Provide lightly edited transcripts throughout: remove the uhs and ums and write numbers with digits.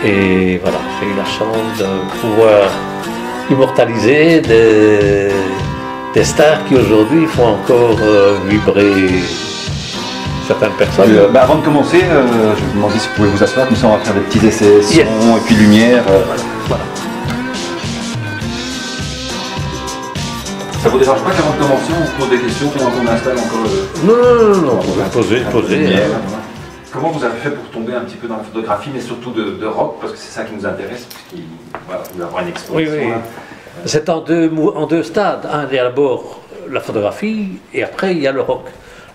Et voilà, j'ai eu la chance de pouvoir immortaliser des stars qui aujourd'hui font encore vibrer certaines personnes. Avant de commencer, je vais vous demander si vous pouvez vous asseoir, comme ça on va faire des petits essais son et puis lumière. Voilà. Ça vous dérange pas qu'avant de commencer, on pose des questions pendant qu'on installe encore le... Non, posez. Comment vous avez fait pour tomber un petit peu dans la photographie, mais surtout de rock, parce que c'est ça qui nous intéresse, puisqu'il voilà, vous avoir une exposition. Oui. C'est en deux stades. Il y a d'abord la photographie et après il y a le rock.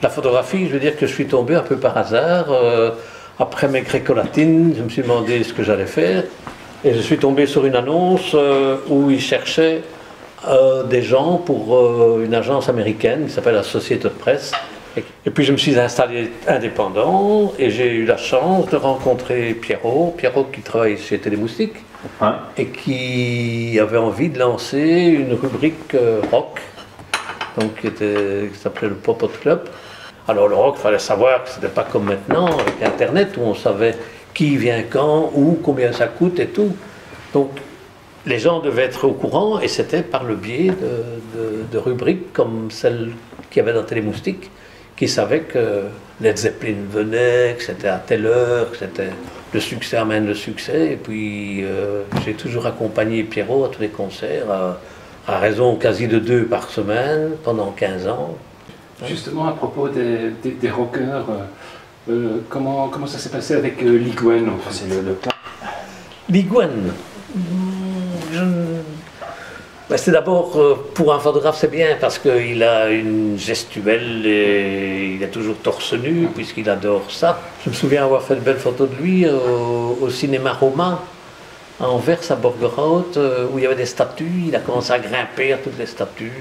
La photographie, je veux dire que je suis tombé un peu par hasard. Après mes grécolatines, je me suis demandé ce que j'allais faire. Et je suis tombé sur une annonce où ils cherchaient des gens pour une agence américaine qui s'appelle la Société de Presse. Et puis je me suis installé indépendant et j'ai eu la chance de rencontrer Pierrot qui travaille chez Télémoustique et qui avait envie de lancer une rubrique rock, donc qui s'appelait le Pop-Up Club. Alors le rock, il fallait savoir que ce n'était pas comme maintenant avec Internet où on savait qui vient quand, où, combien ça coûte et tout. Donc les gens devaient être au courant et c'était par le biais de rubriques comme celle qu'il y avait dans Télémoustique, qui savaient que Led Zeppelin venait, que c'était à telle heure, que c'était le succès amène le succès. Et puis j'ai toujours accompagné Pierrot à tous les concerts, à raison quasi de 2 par semaine, pendant 15 ans. Justement, à propos des rockers, comment ça s'est passé avec Lee Gwen? Enfin, c'est le cas. Lee Gwen, c'est d'abord, pour un photographe, c'est bien parce qu'il a une gestuelle et il est toujours torse nu puisqu'il adore ça. Je me souviens avoir fait de belles photos de lui au cinéma Roma, à Anvers, à Borgerhout, où il y avait des statues. Il a commencé à grimper à toutes les statues.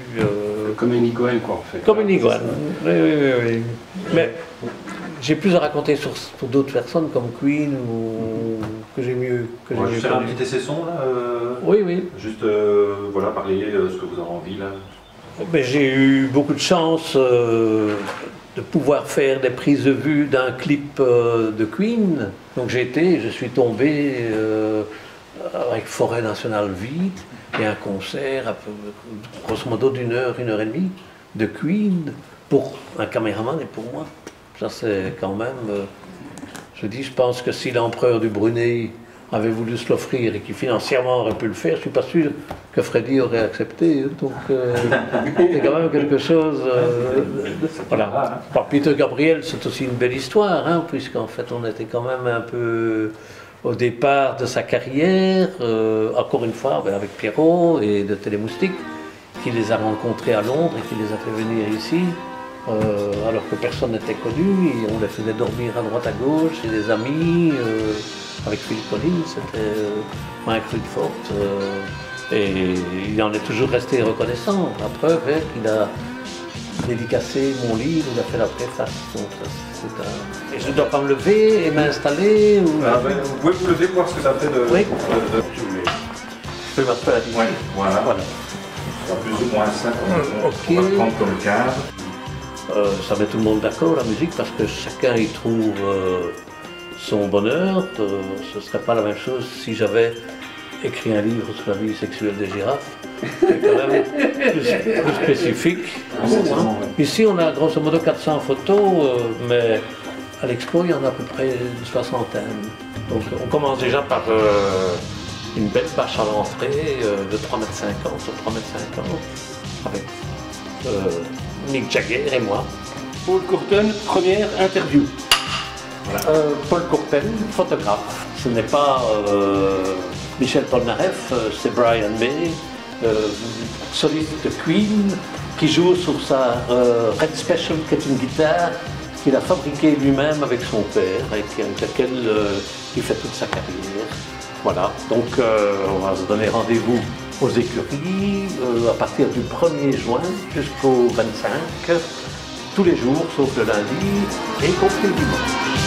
Comme une iguane, quoi, en fait. Comme une iguane, oui. Mais j'ai plus à raconter sur d'autres personnes comme Queen ou que j'ai mieux On va juste faire un petit essai son là. Oui. Juste voilà, parler ce que vous avez envie là. Mais j'ai eu beaucoup de chance de pouvoir faire des prises de vue d'un clip de Queen. Donc je suis tombé avec Forêt Nationale vide et un concert, grosso modo d'1 heure, 1 heure et demie, de Queen pour un caméraman et pour moi. Ça c'est quand même, je pense que si l'empereur du Brunei avait voulu se l'offrir et qui financièrement aurait pu le faire, je ne suis pas sûr que Freddy aurait accepté. Donc c'est quand même quelque chose... voilà. Par Peter Gabriel, c'est aussi une belle histoire, puisqu'en fait on était quand même un peu au départ de sa carrière, encore une fois avec Pierrot et de Télémoustique, qui les a rencontrés à Londres et qui les a fait venir ici. Alors que personne n'était connu, et on les faisait dormir à droite à gauche, chez des amis, avec Phil Collins, c'était Mike Rutherford, et il en est toujours resté reconnaissant. La preuve est qu'il a dédicacé mon livre, il a fait la préface. Donc, et je ne dois pas me lever et m'installer ou... Vous pouvez vous lever pour voir ce que ça fait de... Oui. Je peux m'asseoir ici. Ouais, voilà. Ça plus ou moins ça qu'on va prendre comme cadre. Ça met tout le monde d'accord, la musique, parce que chacun y trouve son bonheur. Ce ne serait pas la même chose si j'avais écrit un livre sur la vie sexuelle des girafes. C'est quand même plus spécifique. Ici, on a grosso modo 400 photos, mais à l'expo, il y en a à peu près une soixantaine. Donc on commence déjà par une belle bâche à l'entrée de 3,50 m sur 3,50 m avec Mick Jagger et moi. Paul Courten, première interview. Voilà. Paul Courten, photographe. Ce n'est pas Michel Polnareff, c'est Brian May, soliste de Queen, qui joue sur sa Red Special, qui est une guitare qu'il a fabriquée lui-même avec son père, avec laquelle il fait toute sa carrière. Voilà, donc on va se donner rendez-vous aux écuries à partir du 1er juin jusqu'au 25, tous les jours sauf le lundi et y compris le dimanche.